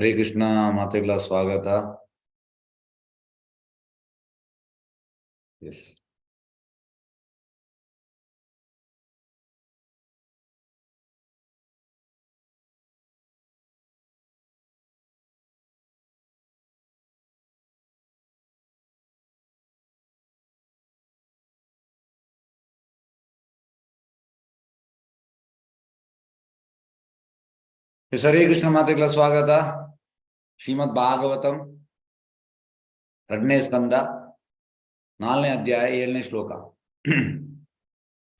ಹರೇ ಕೃಷ್ಣ ಮಾತೆಗಳ ಸ್ವಾಗತ. ಎಸ್ ಹರೇ ಕೃಷ್ಣ ಮಾತೆಗಳ ಸ್ವಾಗತ. ಶ್ರೀಮದ್ ಭಾಗವತಂ 2ನೇ ಸ್ಕಂದ 4ನೇ ಅಧ್ಯಾಯ 7ನೇ ಶ್ಲೋಕ.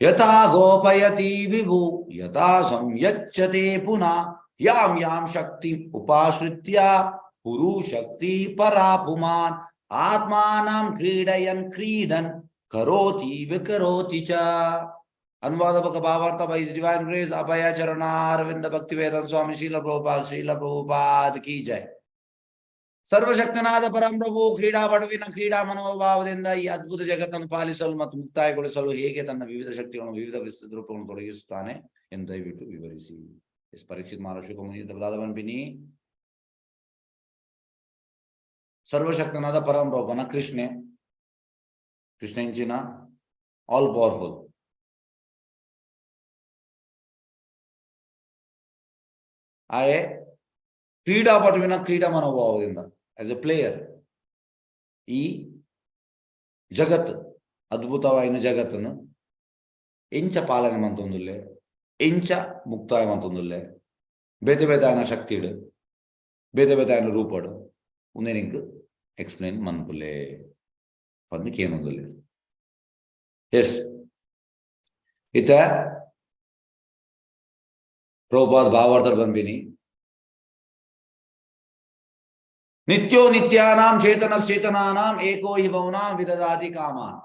ಯಥಾ ಗೋಪಯತಿ ವಿಭು ಯಥಾ ಸಂಯಚ್ಯತೆ ಪುನಃ ಯಾಂ ಯಾಂ ಶಕ್ತಿ ಉಪಾಶ್ರಿತ್ಯ ಪುರು ಶಕ್ತಿ ಪರಾ ಪುಮಾನ್ ಆತ್ಮಾನಂ ಕ್ರೀಡಯನ್ ಕ್ರೀಡನ್ ಕರೋತಿ ವಿಕರೋತಿ ಚ. अनुवाद भावार्थ by His Divine Grace अभय चरणारविंद भक्तिवेदांत स्वामी श्रील प्रभुपाद की जय. ಸರ್ವಶಕ್ತನಾದ ಪರಂಪ್ರಭು ಕ್ರೀಡಾ ಪಟುವಿನ ಕ್ರೀಡಾ ಮನೋಭಾವದಿಂದ ಈ ಅದ್ಭುತ ಜಗತ್ತನ್ನು ಪಾಲಿಸಲು ಮತ್ತು ಮುಕ್ತಾಯಗೊಳಿಸಲು ಹೇಗೆ ತನ್ನ ವಿವಿಧ ಶಕ್ತಿಗಳನ್ನು ವಿವಿಧ ವಿಸ್ತೃತ ರೂಪಗಳನ್ನು ತೊಡಗಿಸುತ್ತಾನೆ ಎಂದು ದಯವಿಟ್ಟು ವಿವರಿಸಿ. ಎಸ್ ಪರೀಕ್ಷಿತ್ ಮಹಾರಾಷ್ಟ್ರ ಮುನಿಪಿನಿ. ಸರ್ವಶಕ್ತನಾದ ಪರಂಪ್ರಭುನ ಕೃಷ್ಣ ಇಂಚಿನ ಆಲ್ ಪವರ್ಫುಲ್. ಆಯೆ ಕ್ರೀಡಾಪಟುವಿನ ಕ್ರೀಡಾ ಮನೋಭಾವದಿಂದ ಆಸ್ ಎ ಪ್ಲೇಯರ್ ಈ ಜಗತ್ತು ಅದ್ಭುತವಾಯಿನ ಜಗತ್ತನ್ನು ಎಂಚ ಪಾಲನೆ ಮಂತೊಂದುಲ್ಲೆ ಎಂಚ ಮುಕ್ತಾಯ ಮಂತೊಂದುಲ್ಲೆ ಬೇತೆ ಬೇತೆ ಆಯನ ಶಕ್ತಿಡು ಬೇತೆ ಬೇತೆ ಆಯನ ರೂಪಡು ಉಂದೆನಿಂಗ್ ಎಕ್ಸ್ಪ್ಲೇನ್ ಮನ್ಪುಲ್ಲೆ ಪಂದು ಕೇನೊಂದುಲ್ಲೆ. ಎಸ್ ಇತ್ತ ಪ್ರಭುಪಾದ ಭಾವಾರ್ಥ ಬಂಬಿನಿ. ನಿತ್ಯೋ ನಿತ್ಯಾನಾಂ ಚೇತನ ಚೇತನಾನಾಂ ಏಕೋ ಹಿ ಭವನಾಂ ವಿದದಾತಿ ಕಾಮಾನ್.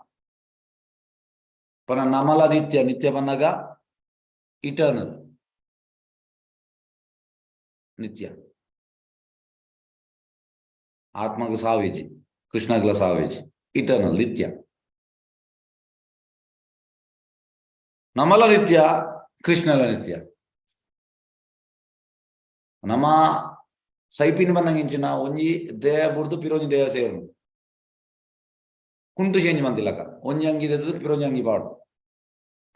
ಪನ ನಮಲ ನಿತ್ಯ ನಿತ್ಯ ಪನ್ನಗ ಇಟರ್ನಲ್ ನಿತ್ಯ. ಆತ್ಮಗ ಸಾವೇಜಿ ಕೃಷ್ಣಗ್ಲ ಸಾವೇಜಿ ಇಟರ್ನಲ್ ನಿತ್ಯ. ನಮಲ ನಿತ್ಯ ಕೃಷ್ಣಲ ನಿತ್ಯ. ನಮ್ಮ ಸೈಪಿನ ಬನ್ನಂಗಿಂಚಿನ ಒಂಜಿ ದೇಹ ಬುಡ್ದು ಪಿರೋಂಜಿ ದೇಹ ಸೇವನು ಕುಂಟು ಚೇಂಜ್ ಮಂತಿಲ್ಲಕ ಒಂಜಿ ಅಂಗಿ ತೆಗೆದು ಪಿರೋಂಜಿ ಅಂಗಿ ಪಾಡು.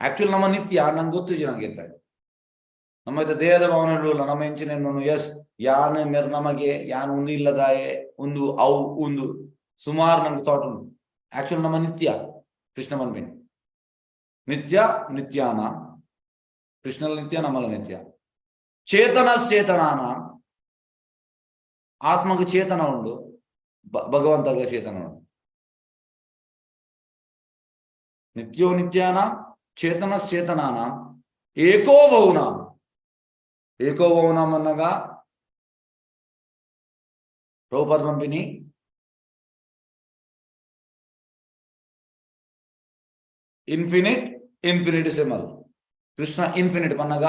ಆಕ್ಚುಲಿ ನಮ್ಮ ನಿತ್ಯ ನಂಗೆ ಗೊತ್ತು ನಂಗೆ ಎಂತ ನಮ್ಮ ದೇಹದ ಭಾವನೆ ನಮ್ಮ ಎಂಚಿನ ಎಸ್ ಯಾನ್ ಮೆರ್ ನಮಗೆ ಯಾನ್ ಒಂದು ಇಲ್ಲದಾಯೆ ಒಂದು ಅವು ಒಂದು ಸುಮಾರು ನಂಗೆ ಥಾಟ್ ಉಂಟು. ಆಕ್ಚುಲಿ ನಮ್ಮ ನಿತ್ಯ ಕೃಷ್ಣ ಮನ್ಪಿನಿ ನಿತ್ಯ ನಿತ್ಯಾನ ಕೃಷ್ಣಲ ನಿತ್ಯ ನಮ್ಮಲ ನಿತ್ಯ. ಚೇತನಾನ ಆತ್ಮಗ ಚೇತನ ಉಂಡು ಭಗವಂತಗ ಚೇತನ ಉಂಡು. ನಿತ್ಯೋ ನಿತ್ಯಾನ ಚೇತನಾನ ಏಕೋ ಭೌನಾಂ ಅನ್ನಗ ಪ್ರಭುಪಾದ ಪಂಪಿನಿ ಇನ್ಫಿನಿಟಿಸಿಮಲ್. ಕೃಷ್ಣ ಇನ್ಫಿನಿಟ್ ಪನ್ನಗ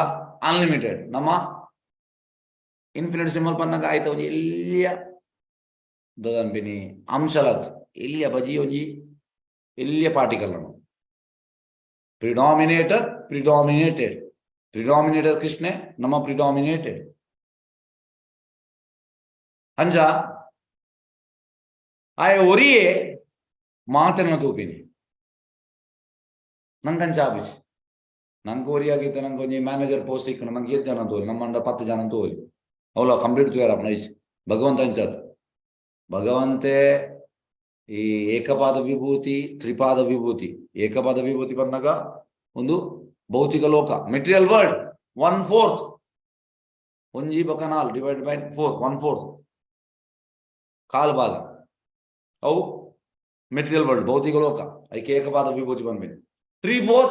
ಅನ್ಲಿಮಿಟೆಡ್. ನಮ್ಮ ಇನ್ಫಿನಿಟ್ ಸಿಂಬಲ್ ಪನ್ನಗ ಆಯ್ತ ಒಂಜಿ ಎಲ್ಲಿಯ ದೊದಂಪಿನಿ ಅಂಶಲತ್ ಎಲ್ಲಿಯ ಬಜಿ ಒಂಜಿ ಎಲ್ಲಿಯ ಪಾರ್ಟಿಕಲ್ ನಮ್ಮ ಪ್ರಿಡಾಮಿನೇಟೆಡ್ ಕೃಷ್ಣ ನಮ್ಮ ಪ್ರಿಡಾಮಿನೇಟೆಡ್ ಅಂಜ ಆಯ ಒರಿಯೇ ಮಾತನ್ನ ತೂಪಿನಿ ನಂಗಂಚ ಆಬಿಸಿ ನಂಗೆ ಒರಿಯಾಗಿತ್ತು. ನಂಗೆ ಒಂಜಿ ಮ್ಯಾನೇಜರ್ ಪೋಸ್ಟ್ ಸಿಕ್ಕ ನಂಗೆ 7 ಜನ ತೋರಿ ನಮ್ಮಂಡ 10 ಜನ ತೋರಿ ಅವಳ ಕಂಪ್ಲೀಟ್ ತೋರ ನೈಸ್ ಭಗವಂತ ಅಂಚತ್ ಭಗವಂತೆ ಈ ಏಕಪಾದ ವಿಭೂತಿ ತ್ರಿಪಾದ ವಿಭೂತಿ. ಏಕಪಾದ ವಿಭೂತಿ ಬಂದಾಗ ಒಂದು ಭೌತಿಕ ಲೋಕ ಮೆಟೀರಿಯಲ್ ವರ್ಲ್ಡ್ 1/4 ಒಂಜಿ ಬಕ 4 ಡಿವೈಡ್ ಬೈ 4 1/4 ಕಾಲ್ ಭಾಗ ಅವು ಮೆಟೀರಿಯಲ್ ವರ್ಲ್ಡ್ ಭೌತಿಕ ಲೋಕ. ಐಕೆ ಏಕಪಾದ ವಿಭೂತಿ ಬಂದ್ಬಿಟ್ಟು 3/4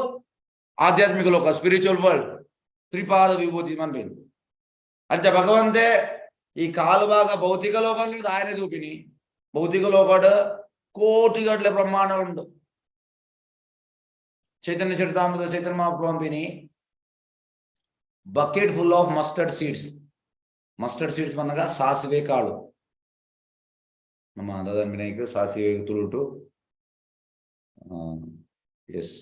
ಆಧ್ಯಾತ್ಮಿಕ ಲೋಕ ಸ್ಪಿರಿಚುವಲ್ ವರ್ಲ್ಡ್ ತ್ರಿಪಾದ ವಿಭೂತಿ ಬಂದ್ಬಿಟ್ಟು. ಅಂಚ ಭಗವಂತೆ ಈ ಕಾಲು ಭಾಗ ಭೌತಿಕ ಲೋಕ ಆಯನೆ ತೂಪಿನಿ. ಭೌತಿಕ ಲೋಕಡ್ ಕೋಟಿಗಟ್ಲೆ ಪ್ರಮಾಣ ಉಂಟು. ಚೈತನ್ಯ ಚರಿತಾಮೃತ ಚೈತನ್ಯ ಮಹಾಪ್ರಭು ಪಂಪಿನಿ bucket full of mustard seeds ಬಂದಾಗ ಸಾಸಿವೆ ಕಾಳು ನಮ್ಮ ದಾದಂಬಿನಾಯ್ಕ ಸಾಸಿವೆ ತುಳುಟು ಎಸ್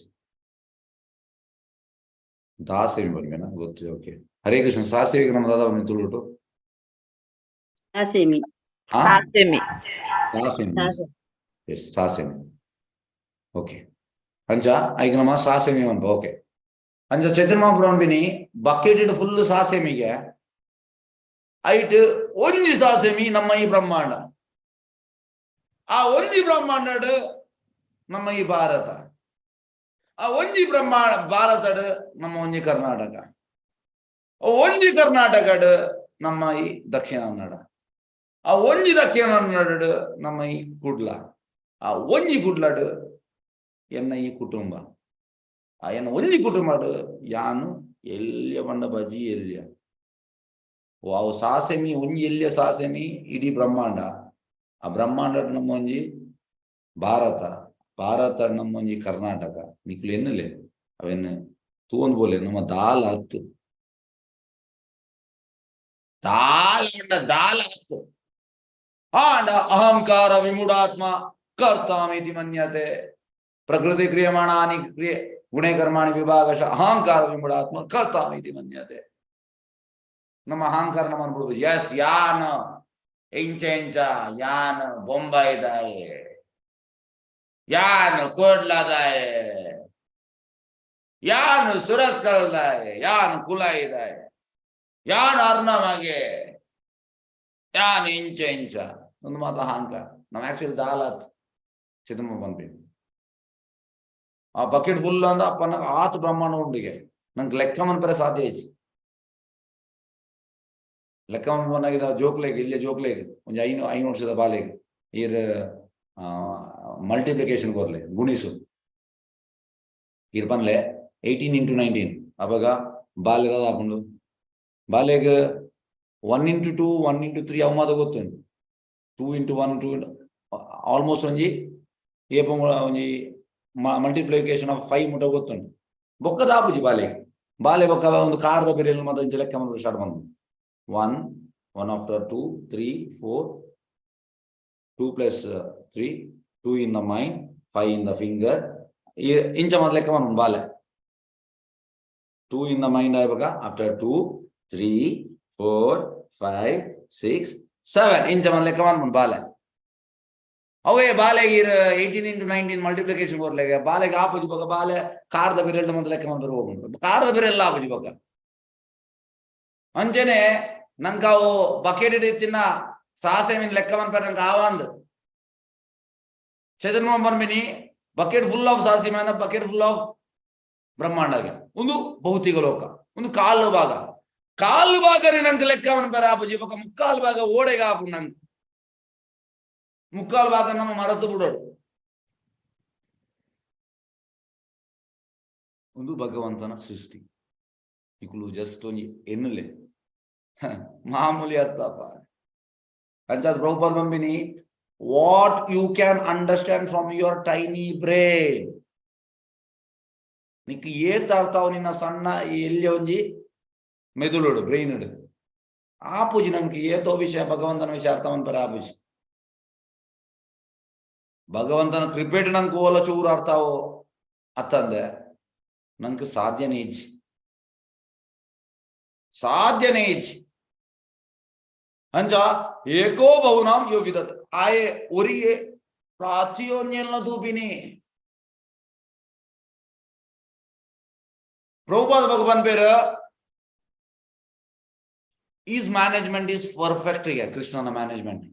ದಾಸೇವಿ ಬಂದ್ಮೇನ ಗೊತ್ತು. ಓಕೆ ಹರೇ ಕೃಷ್ಣ ಸಾಸಿವೆಗೆ ನಮ್ಮ ದಾದ ತುಳುಟು Sasemi. Ah? Sasemi. Sasemi. Yes, sasemi. Okay. Anja, aignama sasemi one. Okay. Anja Chaitanya Brahmini bucketed full sasemi ge. It only sasemi ನಮ್ಮ ಈ ಬ್ರಹ್ಮಾಂಡ. ಆ ಒಂಜಿ ಬ್ರಹ್ಮಾಂಡ ನಮ್ಮ ಈ ಭಾರತ. ಆ ಒಂಜಿ ಬ್ರಹ್ಮಾಂಡ ಭಾರತಡ್ ನಮ್ಮ ಒಂಜಿ ಕರ್ನಾಟಕ. ಒಂಜಿ ಕರ್ನಾಟಕಡ್ ನಮ್ಮ ಈ ದಕ್ಷಿಣ ಕನ್ನಡ. ಆ ಒಂಜಿ ದಕ್ಷಿಣ ಕನ್ನಡ ನಮ್ಮ ಈ ಕುಡ್ಲ. ಆ ಒಂಜಿ ಕುಡ್ಲಡ್ ಎನ್ನ ಈ ಕುಟುಂಬ. ಆ ಎನ್ನ ಒಂಜಿ ಕುಟುಂಬಡ್ ಯಾನು ಎಲ್ಯ ಬಂಡ ಬಜಿ ಎಲ್ಯ. ಅವು ಸಾಸೆಮಿ ಒಂಜಿ ಎಲ್ಯ ಸಾಸೆಮಿ ಇಡೀ ಬ್ರಹ್ಮಾಂಡ. ಆ ಬ್ರಹ್ಮಾಂಡ ನಮ್ಮ ಒಂಜಿ ಭಾರತ. ಭಾರತ ನಮ್ಮ ಒಂಜಿ ಕರ್ನಾಟಕ. ನಿಕ್ಲು ಎನ್ನಲೆ ಅವೆನ್ನು ತೂಂದ್ ಬೋಲೆ ನಮ್ಮ ದಾಲ್ ಹತ್ತು. ದಾಲ್ ಹತ್ತು. ಆಂಡ ಅಹಂಕಾರ ವಿಮೂಢಾತ್ಮ ಕರ್ತಾಮಿತಿ ಮನ್ಯತೆ ಪ್ರಕೃತಿ ಕ್ರಿಯಮಾಣಾನಿ ಕ್ರಿಯೆ ಗುಣೇ ಕರ್ಮಾಣಿ ವಿಭಾಗಶ ಅಹಂಕಾರ ವಿಮೂಢಾತ್ಮ ಕರ್ತಾಮಿತಿ ಮನ್ಯತೆ. ನಮ್ಮ ಅಹಂಕಾರ ನಮ್ಮ ಅನ್ಬಿಡ್ಬೋದು. ಎಸ್ ಯಾನ್ ಇಂಚ ಯಾನ್ ಬೊಂಬಾಯಿದಾಯೆ, ಯಾನ್ ಕೋಡ್ಲಾದಾಯೆ, ಯಾನ್ ಸುರತ್ಕಲ್ದಾಯೆ, ಯಾನ್ ಕುಲಾಯಿದಾಯೆ, ಯಾನ್ ಅರ್ಣಮಗೆ, ಯಾನ್ ಇಂಚ ಒಂದು ಮಾತು ಅಹಂಕಾರ. ನಾವು ಆಕ್ಚುಲಿ ದಾಲತ್ ಚಿದಂಬ ಬಂದ್ವಿ. ಆ ಬಕೆಟ್ ಫುಲ್ ಅಂದ ಅಪ್ಪ ನಂಗೆ ಆತು ಬ್ರಹ್ಮಾಂಡ ಉಂಡಿಗೆ ನಂಗೆ ಲೆಕ್ಕ ಮನ್ಪರೆ ಸಾಧ್ಯ ಐತಿ. ಲೆಕ್ಕ ಮನ್ಪನಾಗಿದ ಜೋಕ್ಲೆಗೆ ಇಲ್ಲೇ ಜೋಕ್ಲೆಗೆ ಒಂದು 5 ವರ್ಷದ ಬಾಲೆಗೆ ಈರ್ ಮಲ್ಟಿಪ್ಲಿಕೇಶನ್ ಕೊರ್ಲೆ ಗುಣಿಸು ಇರ್ ಬಂದ್ಲೆ 18 into 19 ಅವಾಗ ಬಾಲ್ಯದ ಹಾಕೊಂಡು ಬಾಲೆಗೆ 1 into 2 1 into 3 ಅವ ಮಾದ ಗೊತ್ತುಂಟು. 2 into 1 2 ಆಲ್ಮೋಸ್ಟ್ ಒಂಜಿ ಏಪ ಒಂಜಿ ಮಲ್ಟಿಪ್ಲಿಕೇಶನ್ ಆಫ್ 5 ಮುಟ ಗೊತ್ತುಂಟು. ಬೊಕ್ಕದ ಆಪುಜಿ ಬಾಲೆ ಬೊಕ್ಕ ಒಂದು ಕಾರದ ಬೆರೆಯಲ್ಲಿ ಮಾತ್ರ ಇಂಚ ಲೆಕ್ಕ ಮಾಡಿ ಸ್ಟಾರ್ಟ್ ಬಂದು 1 after 2 3 4 2 plus 3 2 in the mind 5 in the finger ಇಂಚ ಮಾತ್ರ ಲೆಕ್ಕ ಮಾಡಿ ಬಾಲೆ 2 in the mind ಆಯ್ವಾಗ after 2 3 4 5 6 7 ಇಂಚ ಮಾತ್ರ ಲೆಕ್ಕ ಮಾಡಿ ಬಾಲೆ ಅವೇ ಬಾಲೆಗೆ 18 into 19 ಮಲ್ಟಿಪ್ಲಿಕೇಶನ್ ಕೊರ್ಲೆಗೆ ಬಾಲೆಗೆ ಆಪುಜಿ ಬೊಕ್ಕ ಬಾಲೆ ಕಾರದ ಬೆರೆಲ್ದ ಮಾತ್ರ ಲೆಕ್ಕ ಮಾಡಿ ಹೋಗುಂಟು. ಕಾರದ ಬೆರೆಲ್ಲ ಆಪುಜಿ ಬೊಕ್ಕ ಅಂಚನೆ ನಂಕಾವು ಬಕೆಟ್ ಇತ್ತಿನ ಸಾಸೆಮಿನ ಲೆಕ್ಕ ಮನ್ಪರ ನಂಗೆ ಆವಂದ್ ಚೈತನ್ಯ ಬಂದ್ಬಿನಿ ಬಕೆಟ್ ಫುಲ್ ಆಫ್ ಸಾಸಿಮೆ ಬಕೆಟ್ ಫುಲ್ ಆಫ್ ಬ್ರಹ್ಮಾಂಡಗೆ ಒಂದು ಭೌತಿಕ ಲೋಕ ಒಂದು ಕಾಲು ಭಾಗನೇ ನಂಗೆ ಲೆಕ್ಕ ಮನ್ಪರ ಆಪುಜಿ ಬೊಕ್ಕ ಮುಕ್ಕಾಲು ಭಾಗ ಓಡೆಗೆ ಆಪು ನಂಗೆ ಮುಕ್ಕಾಲು ಭಾಗ ನಮ್ಮ ಮರೆತು ಬಿಡೋಡು. ಒಂದು ಭಗವಂತನ ಸೃಷ್ಟಿ ಇಕ್ಲು ಜಸ್ಟ್ ಒಂಜಿ ಎನ್ನಲೆ ಮಾಮೂಲಿ ಅರ್ಥಪ್ಪ ಅಂತ ಪ್ರಭುಪಾದ ಬಂಬಿನಿ what you can understand from your tiny brain ನಿಕ್ ಏತ್ ಅರ್ಥವು ನಿನ್ನ ಸಣ್ಣ ಎಲ್ಲಿ ಒಂಜಿ ಮೆದುಳುಡು ಬ್ರೈನ್ ಇಡು ಆಪುಜಿ ನಂಗೆ ಏತೋ ವಿಷಯ ಭಗವಂತನ ವಿಷಯ ಅರ್ಥವನ್ ಪರ ಆಪುಜಿ ಭಗವಂತನ ಕ್ರಿಪೇಟ್ ನಂಗೆ ಓಲ ಚೂರು ಅರ್ಥವೋ ಅತ್ತಂದೆ ನಂಗೆ ಸಾಧ್ಯನೇ ಇಜ್ಜಿ ಅಂಚ ಏಕೋ ಬಹುನಾಂ ಯೋಗಿದ ಆಯೆ ಒರಿಗೆ ಪ್ರಾತಿಯೋನ್ಯಲ್ಲ ತೂಪಿನಿ ಪ್ರಭುಪಾದ ಭಗವಾನ್ ಪೇರು ಈಸ್ ಮ್ಯಾನೇಜ್ಮೆಂಟ್ ಈಸ್ ಪರ್ಫೆಕ್ಟ್ ಈಗ ಕೃಷ್ಣನ ಮ್ಯಾನೇಜ್ಮೆಂಟ್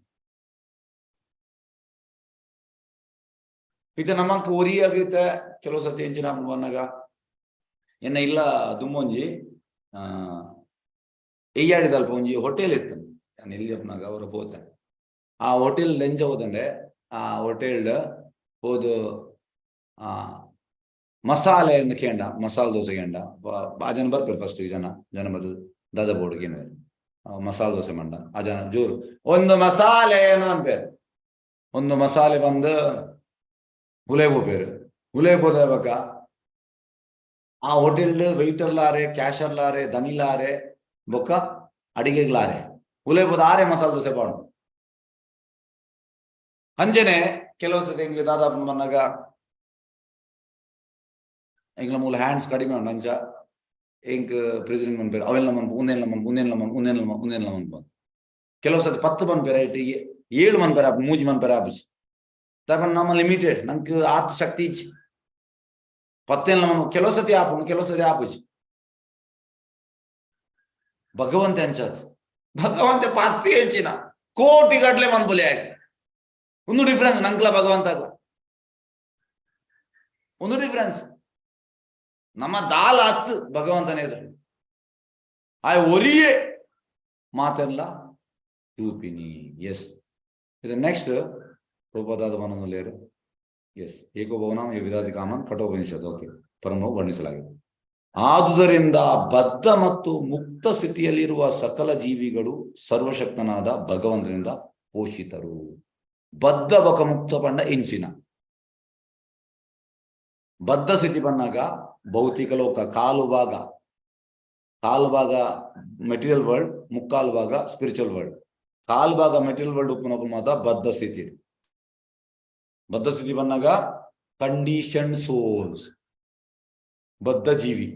ಇದು ನಮ್ಮಂಕ ಒರಿಯಾಗೈತೆ ಕೆಲವು ಸತಿ ಎಂಚಿನ ಬಂದಾಗ ಎನ್ನ ಇಲ್ಲ ದುಮ್ಮೊಂಜಿ ಎಯ್ಯಾಡಿದಲ್ಪ ಒಂಜಿ ಹೋಟೆಲ್ ಇತ್ತು ನಾನು ಎಲ್ಲಿ ಅಪ್ಪನಾಗ ಅವರು ಹೋದೆ ಆ ಹೋಟೆಲ್ ಲೆಂಚ ಹೋದಂಡೆ ಆ ಹೋಟೆಲ್ ಹೋದು ಮಸಾಲೆ ಎಂದು ಕೇಂಡ ಮಸಾಲೆ ದೋಸೆ ಕೇಂಡ ಆ ಜನ ಬರ್ಬೇಕು ಫಸ್ಟ್ ಜನ ಬದು ದಾದ ಬೋರ್ಡ್ ಕೇಂದ್ರ ಮಸಾಲೆ ದೋಸೆ ಮಂಡ ಆ ಜನ ಜೋರು ಒಂದು ಮಸಾಲೆ ಏನು ಅನ್ಪೇರು ಒಂದು ಮಸಾಲೆ ಬಂದು ಉಲೇಬೋ ಪೇರು ಉಲೇಬೋದ ಬಕ್ಕ ಆ ಹೋಟೆಲ್ ವೆಯ್ಟರ್ಲಾರೆ ಕ್ಯಾಶರ್ಲಾರೆ ದನಿಲಾರೆ ಬೊಕ್ಕ ಅಡಿಗೆಗ್ಲಾರೆ ಉಲೇಬೋದ ಆರೆ ಮಸಾಲೆ ದೋಸೆ ಪಾಡು ಅಂಜನೆ ಕೆಲವು ಸತಿ ಎಂಗ್ಲಿ ದಾದಾಪು ಬಂದಾಗ ಎಂಗ್ಲ ಮೂಲ ಹ್ಯಾಂಡ್ಸ್ ಕಡಿಮೆ ಉಂಡು ಅಂಚ ಎಂಕ್ ಪ್ರೆಸಿಡೆಂಟ್ ಮನ್ಪೇರು ಅವೆಲ್ಲ ಮನ್ಪು ಉಂದೆಲ್ಲ ಮನ್ಪು ಕೆಲವು ಸತಿ 10 ಮನ್ಪೇರ ಇಟ್ಟು 7 ಮನ್ಪೇರ ಮೂಜಿ ಮನ್ಪೇರ ಆಪುಜಿ ತಪನ ನಮ್ಮ ಲಿಮಿಟೆಡ್ ನಂಗೆ ಆತ ಶಕ್ತಿ ಇಚ್ಚಿ 10 ನಮ್ಮ ಕೆಲವು ಸತಿ ಆಪುಂಡು ಕೆಲವು ಸತಿ ಆಪುಜಿ ಭಗವಂತ ಎಂಚತ್ ಭಗವಂತ 10 ಹೇಳ್ಚಿನ ಕೋಟಿ ಗಟ್ಲೆ ಮನ್ಪುಲಿ ಆಗಿ ಒಂದು ಡಿಫರೆನ್ಸ್ ನಂಗ್ಲ ಭಗವಂತ ಒಂದು ಡಿಫರೆನ್ಸ್ ನಮ್ಮ ದಾಲ ಹತ್ತು ಭಗವಂತನೇ ಎದುರು ಆ ಒರಿಯೇ ಮಾತೆಲ್ಲ చూపిని ಎಸ್ ಇದು ನೆಕ್ಸ್ಟ್ ರೂಪದಾದ ಮನವನ್ನು ಲೇರು ಎಸ್ ಏಕೋಭವನಂ ವಿಧಾದಿ ಕಾಮನ್ ಕಠೋಪನಿಷತ್ ಓಕೆ ಪರಮವು ವರ್ಣಿಸಲಾಗಿದೆ. ಆದುದರಿಂದ ಬದ್ಧ ಮತ್ತು ಮುಕ್ತ ಸ್ಥಿತಿಯಲ್ಲಿರುವ ಸಕಲ ಜೀವಿಗಳು ಸರ್ವಶಕ್ತನಾದ ಭಗವಂತನಿಂದ ಪೋಷಿತರು. ಬದ್ಧ ಬಕ ಮುಕ್ತ ಪಂಡ ಎಂಚಿನ ಬದ್ಧ ಸ್ಥಿತಿ ಬಂದಾಗ ಭೌತಿಕ ಲೋಕ ಕಾಲು ಭಾಗ ಮೆಟೀರಿಯಲ್ ವರ್ಲ್ಡ್, ಮುಕ್ಕಾಲು ಭಾಗ ಸ್ಪಿರಿಚುವಲ್ ವರ್ಲ್ಡ್. ಕಾಲು ಭಾಗ ಮೆಟೀರಿಯಲ್ ವರ್ಲ್ಡ್ ಉಪ್ಪು ಮಾತ್ರ ಬದ್ಧ ಸ್ಥಿತಿ. ಬದ್ಧ ಸ್ಥಿತಿ ಬಂದಾಗ ಕಂಡೀಷನ್ ಸೋಲ್ಸ್, ಬದ್ಧ ಜೀವಿ.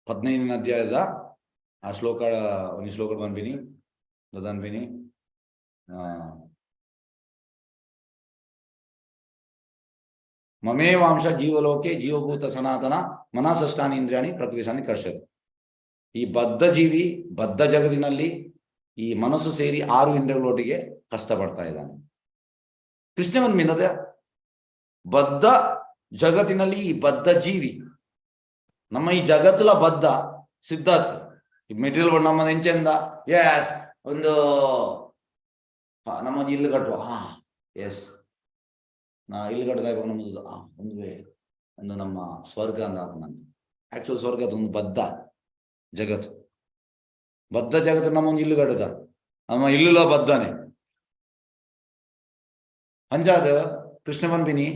15ನೇ ಅಧ್ಯಾಯದ ಆ ಶ್ಲೋಕ ಒಂದು ಶ್ಲೋಕ ಬಂದ್ಬಿನಿ ದದಾನ್ಬಿನಿ ಮಮೇವಾಂಶ ಜೀವಲೋಕೆ ಜೀವಭೂತ ಸನಾತನ ಮನಸಷ್ಟಾನಿ ಇಂದ್ರಿಯಾಣಿ ಪ್ರಕೃತಿಶಾನಿ ಕರ್ಷರು. ಈ ಬದ್ಧ ಜೀವಿ ಬದ್ಧ ಜಗತ್ತಿನಲ್ಲಿ ಈ ಮನಸ್ಸು ಸೇರಿ 6 ಇಂದ್ರಿಯಗಳೊಟ್ಟಿಗೆ ಕಷ್ಟಪಡ್ತಾ ಇದ್ದಾನೆ. ಕೃಷ್ಣವನ್ ಮಿನ್ನದೆ ಬದ್ಧ ಜಗತ್ತಿನಲ್ಲಿ ಈ ಬದ್ಧ ಜೀವಿ ನಮ್ಮ ಈ ಜಗತ್ತುಲ ಬದ್ಧ ಸಿದ್ಧಾರ್ಥ ಈ ಮೆಟೀರಿಯಲ್ ನಮ್ಮ ಎಂಚೆಂದ ಎಸ್ ಒಂದು ನಮ್ಮ ಇಲ್ಲು ಕಟ್ಟುವ ಎಸ್ ನಾ ಇಲ್ಲಿ ಕಟ್ಟದ ನಮ್ಮದು ಒಂದು ನಮ್ಮ ಸ್ವರ್ಗ ಅಂತ ಆಕ್ಚುಲ್ ಸ್ವರ್ಗದ ಒಂದು ಬದ್ಧ ಜಗತ್ತು. ಬದ್ಧ ಜಗತ್ತು ನಮ್ಮೊಂದು ಇಲ್ಲು ಕಟ್ಟದ ನಮ್ಮ ಇಲ್ಲುಲ ಬದ್ಧನೆ ಅಂಜಾದ ಕೃಷ್ಣ ಬಂದಿನಿ.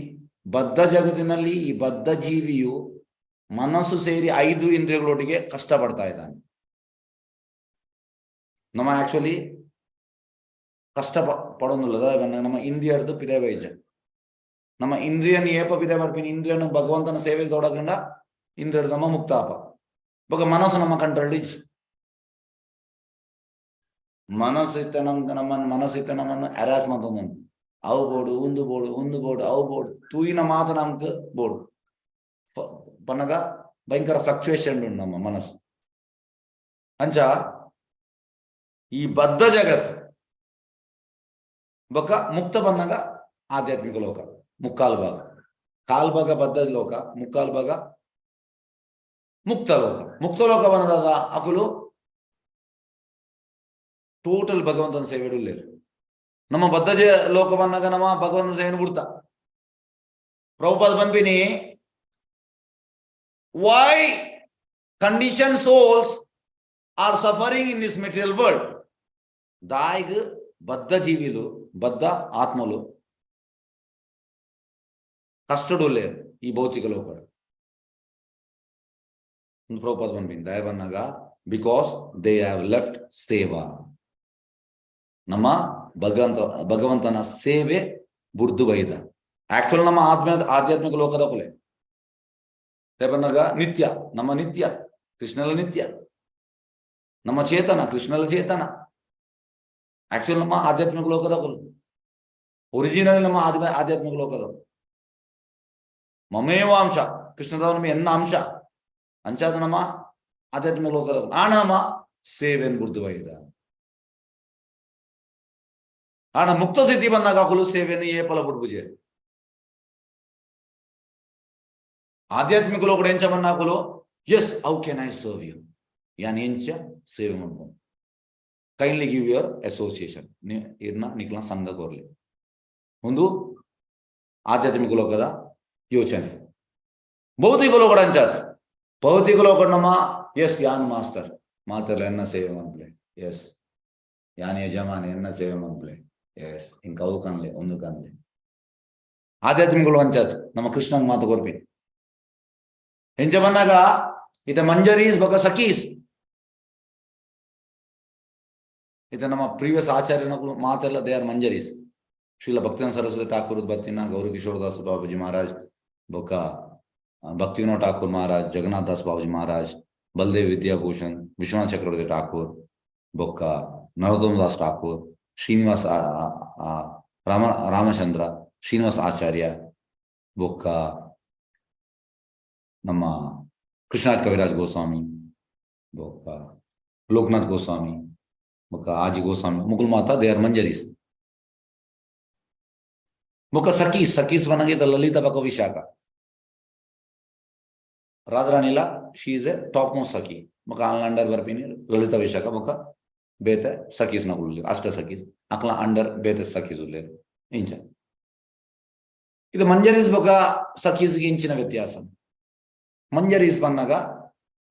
ಬದ್ಧ ಜಗತ್ತಿನಲ್ಲಿ ಈ ಬದ್ಧ ಜೀವಿಯು ಮನಸ್ಸು ಸೇರಿ 5 ಇಂದ್ರಿಯಗಳೊಟ್ಟಿಗೆ ಕಷ್ಟಪಡ್ತಾ ಇದ್ದಾನೆ. ನಮ್ಮ ಆಕ್ಚುಲಿ ಕಷ್ಟ ಪಡೋದಿಲ್ಲ ನಮ್ಮ ಇಂದ್ರಿಯರ್ದು ಪಿದೆ ವೈಜ ನಮ್ಮ ಇಂದ್ರಿಯನ್ ಏಪ ಪಿದೆ ಬರ್ತೀನಿ ಇಂದ್ರಿಯನು ಭಗವಂತನ ಸೇವೆಗೆ ತೊಡಗಂಡ ಇಂದ್ರಿಯರು ನಮ್ಮ ಮುಕ್ತಾಪ ಇವಾಗ ಮನಸ್ಸು ನಮ್ಮ ಕಂಟ್ರೋಲ್ ಇಜ್ ಮನಸ್ಸಿತ್ತ ನಮ್ಮನ್ನು ಹ್ಯಾರಾಸ್ ಮಾಡ್ತೊಂದು ಅವು ಬೋಡು ಉಂದು ಬೋಡು ಅವು ಬೋಡು ತೂಯಿನ ಮಾತು ನಮ್ಗೆ ಬೋಡು ಪನ್ನಗ ಭಯಂಕರ ಫ್ಲಕ್ಚುಯೇಷನ್ ಉಂಟು ನಮ್ಮ ಮನಸ್ಸು ಅಂಚ ಈ ಬದ್ಧ ಜಗತ್ತು ಬೊಕ್ಕ ಮುಕ್ತ ಬಂದಾಗ ಆಧ್ಯಾತ್ಮಿಕ ಲೋಕ ಮುಕ್ಕಾಲು ಭಾಗ, ಕಾಲು ಭಾಗ ಬದ್ಧ ಲೋಕ, ಮುಕ್ಕಾಲು ಭಾಗ ಮುಕ್ತ ಲೋಕ. ಮುಕ್ತ ಲೋಕ ಬಂದಾಗ ಅಕುಲು ಟೋಟಲ್ ಭಗವಂತನ ಸೇವೆ ಇಡಲೇರು. ನಮ್ಮ ಬದ್ಧ ಲೋಕ ಬಂದಾಗ ನಮ್ಮ ಭಗವಂತನ ಸೇವೆಯನ್ನು ಬಿಡ್ತಾ ಪ್ರಭುಪಾದ ಬಂದ್ಬಿನಿ. Why conditioned souls are suffering in this material world. ದಾಯಿಗ್ ಬದ್ಧ ಜೀವಿಲು ಬದ್ಧ ಆತ್ಮಲು ಕಷ್ಟಡುಲ್ಲೇರು ಈ ಭೌತಿಕ ಲೋಕ. ಪ್ರಭುಪಾದ ಬಂದ್ಬಿನಿ ದಯ ಬಂದಾಗ ಬಿಕಾಸ್ ದೇ ಹ್ಯಾವ್ ಲೆಫ್ಟ್ ಸೇವಾ. ನಮ್ಮ ಭಗವಂತನ ಸೇವೆ ಬುಡ್ದು ಬೈದ ಆಕ್ಚುಲ್ ನಮ್ಮ ಆಧ್ಯಾತ್ಮಿಕ ಲೋಕದ ಕೊಲೆ ಬಂದಾಗ ನಿತ್ಯ ನಮ್ಮ ನಿತ್ಯ ಕೃಷ್ಣಲ ನಿತ್ಯ, ನಮ್ಮ ಚೇತನ ಕೃಷ್ಣಲ ಚೇತನ. ಆಕ್ಚುಲ್ ನಮ್ಮ ಆಧ್ಯಾತ್ಮಿಕ ಲೋಕದ ಕೊಲೆ ಒರಿಜಿನಲ್ ನಮ್ಮ ಆಧ್ಯಾತ್ಮಿಕ ಲೋಕದ ಮಮೇವಾಂಶ ಕೃಷ್ಣದವನ ಎನ್ನ ಅಂಶ ಅಂಚಾದ ನಮ್ಮ ಆಧ್ಯಾತ್ಮಿಕ ಲೋಕದ ಆಣ ನಮ್ಮ ಸೇವೆಯನ್ನು ಬುಡ್ದು ಬೈದ. ಆಣ ಮುಕ್ತ ಸ್ಥಿತಿ ಬಂದಾಗ ಕುಲು ಸೇವೆಯನ್ನು ಏ ಫಲ ಬುಡ್ಬುಜೆ. ಆಧ್ಯಾತ್ಮಿಕ ಲೋಕ ಎಂಚ ಬನ್ನಾಕುಲು ಎಸ್ how can I serve you ಯಾನ್ ಎಂಚ ಸೇವೆ ಮಾಡ್ಬೋದು. ಕೈಂಡ್ಲಿ ಗಿವ್ ಯುವರ್ ಅಸೋಸಿಯೇಷನ್ ಇರ್ನ ನಿಕ್ಲ ಸಂಘ ಕೋರ್ಲಿ ಒಂದು ಆಧ್ಯಾತ್ಮಿಕ ಲೋಕದ ಯೋಚನೆ. ಭೌತಿಕ ಲೋಕ ಅಂಚಾತ್ ಭೌತಿಕ ಲೋಕ ನಮ್ಮ ಎಸ್ ಯಾನ್ ಮಾಸ್ತರ್ ಮಾತರ್ಲ ಎನ್ನ ಸೇವೆ ಮಾಡ್ಲೆ ಎಸ್ ಯಾನ್ ಯಜಮಾನ ಎನ್ನ ಸೇವೆ ಮಾಡ್ಲೆ ಎಸ್ ಹಿಂಗ ಅವು ಕಾಣ್ಲೆ ಒಂದು ಕಾಣ್ಲೆ. ಆಧ್ಯಾತ್ಮಿಕ ಅಂಚಾತ್ ನಮ್ಮ ಕೃಷ್ಣನ್ ಮಾತು ಕೊರ್ಪಿ ಎಂಚ ಬಂದಾಗ ಇತ ಮಂಜರೀಸ್ ಬಗ ಸಖೀಸ್ ಇತ ನಮ್ಮ ಪ್ರೀವಿಯಸ್ ಆಚಾರ್ಯನ ಮಾತೆಲ್ಲ ದೇ ಆರ್ ಮಂಜರೀಸ್. ಶ್ರೀಲ ಭಕ್ತಿನಾಥ ಸರಸ್ವತಿ ಠಾಕೂರ್ ಬತ್ತಿನ ಗೌರಿ ಕಿಶೋರದಾಸ್ ಬಾಬುಜಿ ಮಹಾರಾಜ್ ಬೊಕ್ಕ ಭಕ್ತಿ ವಿನೋದ್ ಠಾಕೂರ್ ಮಹಾರಾಜ್, ಜಗನ್ನಾಥ್ ದಾಸ್ ಬಾಬುಜಿ ಮಹಾರಾಜ್, ಬಲ್ದೇವ್ ವಿದ್ಯಾಭೂಷಣ್, ವಿಶ್ವನಾಥ್ ಚಕ್ರವರ್ತಿ ಠಾಕೂರ್, బొక్క నరోత్తమ దాస్ ఠాకూర్, శ్రీనివాస్ ರಾಮಚಂದ್ರ, ಶ್ರೀನಿವಾಸ ಆಚಾರ್ಯ, ಬೊಕ್ಕ ನಮ್ಮ ಕೃಷ್ಣನಾಥ್ ಕವಿರಾಜ್ ಗೋಸ್ವಾಮಿ, ಬೊಕ್ಕ ಲೋಕನಾಥ್ ಗೋಸ್ವಾಮಿ, ಬೊಕ್ಕ ಆಜಿ ಗೋಸ್ವಾಮಿ, ಮುಗುಲ್ ಮಾತಾ ದೇ ಆರ್ ಮಂಜರೀಸ್. ಬೊಕ್ಕ ಸಖೀಸ್ ಬನಗೆ ದ ಲಲಿತ ಬಕ ವಿಶಾಖ ರಾಜರಾಣಿಲ she is a top most sakhi. ಬೊಕ್ಕ ಅಂಡರ್ ಬರ್ಪಿನಿ ಲಲಿತ ವಿಶಾಖ ಬೊಕ್ಕ ಬೇತೆ ಸಖೀಸ್ ನ ಉಳ್ಳಿ ಅಷ್ಟ ಸಖೀಸ್ ಅಕ್ಲ ಅಂಡರ್ ಬೇತೆ ಸಖೀಸ್ ಉಳ್ಳೇರು ಇಂಚ. ಇದು ಮಂಜರೀಸ್ ಬೊಕ್ಕ ಸಖೀಸ್ಗೆ ಇಂಚಿನ ವ್ಯತ್ಯಾಸ. ಮಂಜರೀಸ್ ಬಂದಾಗ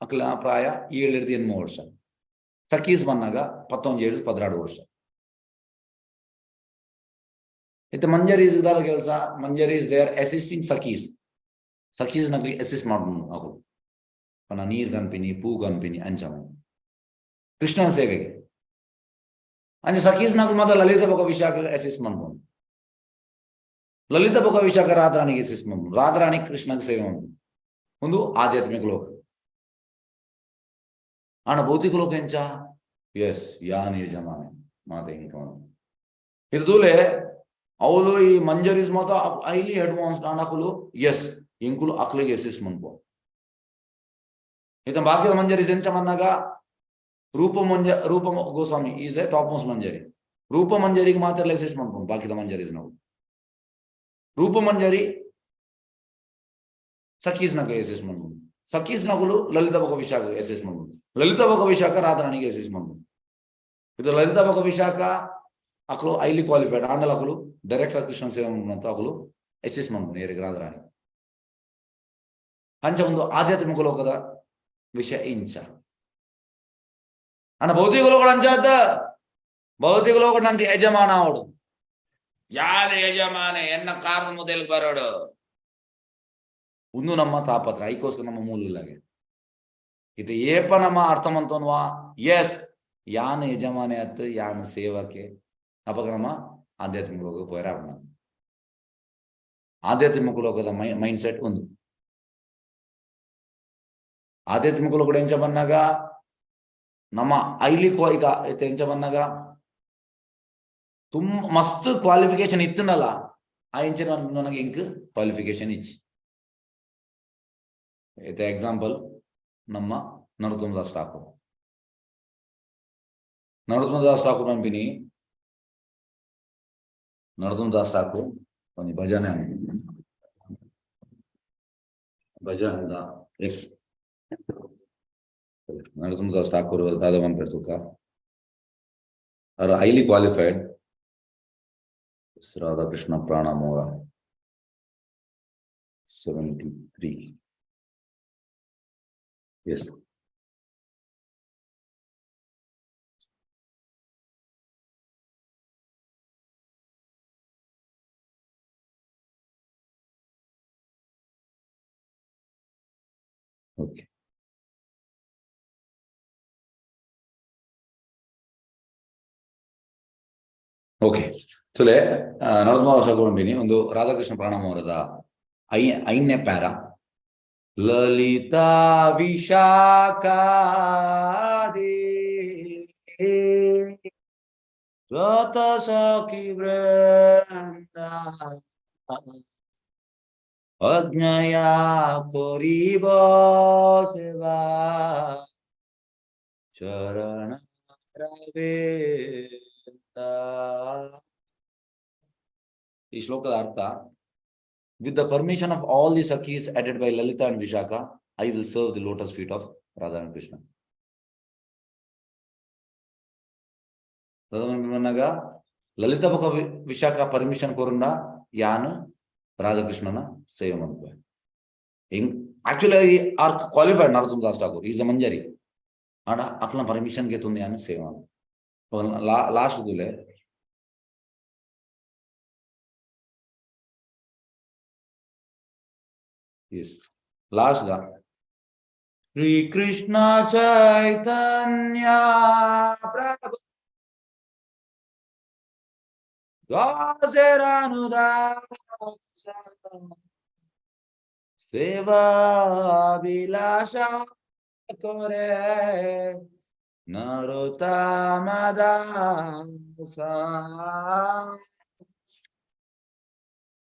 ಅಕ್ಲ ಪ್ರಾಯ 7-8 ವರ್ಷ, ಸಖೀಸ್ ಬಂದಾಗ 17-16 ವರ್ಷ. ಇತ್ತೆ ಮಂಜರೀಸ್ ಇದಾದ ಕೆಲಸ, ಮಂಜರೀಸ್ ದೇ ಆರ್ ಅಸಿಸ್ಟಿಂಗ್ ಸಖೀಸ್. ಸಖೀಸ್ ನಗೆ ಅಸಿಸ್ಟ್ ಮಾಡ್ಬೋದು ಅವರು ಪನ ನೀರು ಕನ್ಪಿನಿ ಪೂ ಕನ್ಪಿನಿ ಅಂಚಮ ಕೃಷ್ಣನ ಸೇವೆಗೆ ಅಂಚೆ ಸಖೀಸ್ ನಗು ಮಾತ್ರ ಲಲಿತ ಬೊಕ ವಿಶಾಖ ಅಸಿಸ್ಟ್ ಮಾಡ್ಬೋದು. ಲಲಿತ ಬೊಕ ವಿಶಾಖ ರಾಧಾರಾಣಿಗೆ ಅಸಿಸ್ಟ್ ಮಾಡ್ಬೋದು. ರಾಧಾರಾಣಿ ಕೃಷ್ಣಗೆ ಸೇವೆ ಮಾಡ್ಬೋದು. ಒಂದು ಆಧ್ಯಾತ್ಮಿಕ ಲೋಕ. ಆಣ ಭೌತಿಕ ಲೋಕ ಎಂಚ ಎಸ್ ಯಾನ್ ಯಜಮಾನೆ ಮಾತೆ ಇಂಕ ಇರ್ದೂಲೆ ಅವಳು ಈ ಮಂಜರೀಸ್ ಮಾತ್ರ ಹೈಲಿ ಅಡ್ವಾನ್ಸ್ಡ್ ಅನಕುಲು ಎಸ್ ಇಂಕುಲು ಅಕ್ಲಿಗೆ ಅಸಿಸ್ಟ್ ಮಾಡ್ಬೋದು. ಇತ ಬಾಕಿದ ಮಂಜರೀಸ್ ಎಂಚ ಬಂದಾಗ Rupa Goswami is a top most manjari. Rupa ಮಂಜರಿಗೆ ಮಾತ್ರ ಅಸಿಸ್ಟ್ ಮಾಡ್ಬೋದು. ಬಾಕಿದ ಮಂಜರೀಸ್ ನಾವು ರೂಪ ಮಂಜರಿ ಸಖೀಸ್ ನಗೆ ಅಸಿಸ್ಟ್ ಮಾಡ್ಬೋದು. ಸಖೀಸ್ ನಗುಲು ಲಲಿತ ಬೊಕ ವಿಶಾಖ ಅಸಿಸ್ಟ್ ಮಾಡ್ಬೋದು. ಲಲಿತ ಬೊಕ ವಿಶಾಖ ರಾಧಾರಾಣಿಗೆ ಅಸಿಸ್ಟ್ ಮಾಡ್ಬೋದು. ಇದು ಲಲಿತ ಬೊಕ ವಿಶಾಖ ಅಕಲು ಹೈಲಿ ಕ್ವಾಲಿಫೈಡ್ ಆಂಡಲ್ ಅಕಲು ಡೈರೆಕ್ಟರ್ ಕೃಷ್ಣ ಸೇವೆ ಅಂತ ಅಕಲು ಅಸಿಸ್ಟ್ ಮಾಡ್ಬೋದು ಏರಿಗೆ ರಾಧಾರಾಣಿ. ಅಂಚ ಒಂದು ಆಧ್ಯಾತ್ಮಿಕ ಲೋಕದ ವಿಷಯ ಇಂಚ. ಅಣ್ಣ ಭೌತಿಕ ಲೋಕ ಅಂಚಾದ ಭೌತಿಕ ಲೋಕ ನಂತ ಯಜಮಾನ ಅವಡು ಯಾರ ಯಜಮಾನೆ ಎನ್ನ ಕಾರದ ಮೊದಲು ಬರೋಡು ಒಂದು ನಮ್ಮ ತಾಪತ್ರ ಐಕೋಸ್ಕರ ನಮ್ಮ ಮೂಲ ಇಲ್ಲಾಗೆ ಇದು ಏಪ ನಮ್ಮ ಅರ್ಥಮಂತನ್ವಾ ಎಸ್ ಯಾನ ಯಜಮಾನೆ ಅತ್ತು ಯಾನ ಸೇವಕ್ಕೆ ಅಪಗ ನಮ್ಮ ಆಧ್ಯಾತ್ಮಿಕ ಲೋಕ ಪೋರಾಡೋಣ. ಆಧ್ಯಾತ್ಮಿಕ ಲೋಕದ ಮೈಂಡ್ ಸೆಟ್ ಒಂದು. ಆಧ್ಯಾತ್ಮಿಕ ಲೋಕ ಎಂಚ ಬಂದಾಗ ನಮ್ಮ ಐಲಿ ಈಗ ಎಂಚ ಬಂದಾಗ ಮಸ್ತ್ ಕ್ವಾಲಿಫಿಕೇಶನ್ ಇತ್ತನಲ್ಲ ಆ ಇಂಚ ನನಗೆ ಇಂಕ್ ಕ್ವಾಲಿಫಿಕೇಶನ್ ಇಚ್ಚಿ. ಇದು ಎಕ್ಸಾಂಪಲ್ ನಮ್ಮ ನರೋತ್ತಮ ದಾಸ್ ಠಾಕೂರ್. ನರೋತ್ತಮ ದಾಸ್ ಠಾಕೂರ್ ಅನ್ಪಿನಿ ನರೋತ್ತಮ ದಾಸ್ ಠಾಕೂರ್ ಒಂದು ಭಜನೆ ಎಕ್ಸ್ ನರೋತ್ತಮ ದಾಸ್ ಠಾಕೂರ್ ದಾದಾ ಬಂದ್ ಪೆಡ್ತುಕ ಅವರು highly qualified Radhakrishna Pranamora 73 yes okay okay ಚಲೇ ನರೋತ್ತಮ ದಾಸ್ ಠಾಕೂರ್ ಅಂಬಿನಿ ಒಂದು ರಾಧಾಕೃಷ್ಣ ಪ್ರಾಣಮೋರದ 5ನೇ ಪ್ಯಾರ ಲಲಿತಾ ವಿಶಾಖಾದಿ ರತ ಸಖಿ ವೃಂದ ಅಜ್ಞಯ ಕೊರಿಬ ಸೇವಾ ಚರಣ ರವೇ. ಈ ಶ್ಲೋಕದ ಅರ್ಥ with the permission of all the Sakhis added by Lalita and Vishaka, I will serve the lotus feet of Radha and Krishna. Radha Lalita baka Vishaka permission korunda yanu Radha Krishnana save manpe. Actually are qualified Narasimha Das Thakur. He is a manjari. Ada akla permission getundi yanu save man. Last dule yes last da Shri Krishna Chaitanya Prabhu Dvasaranudasa Seva Vilasha Kore Narottama-dasa.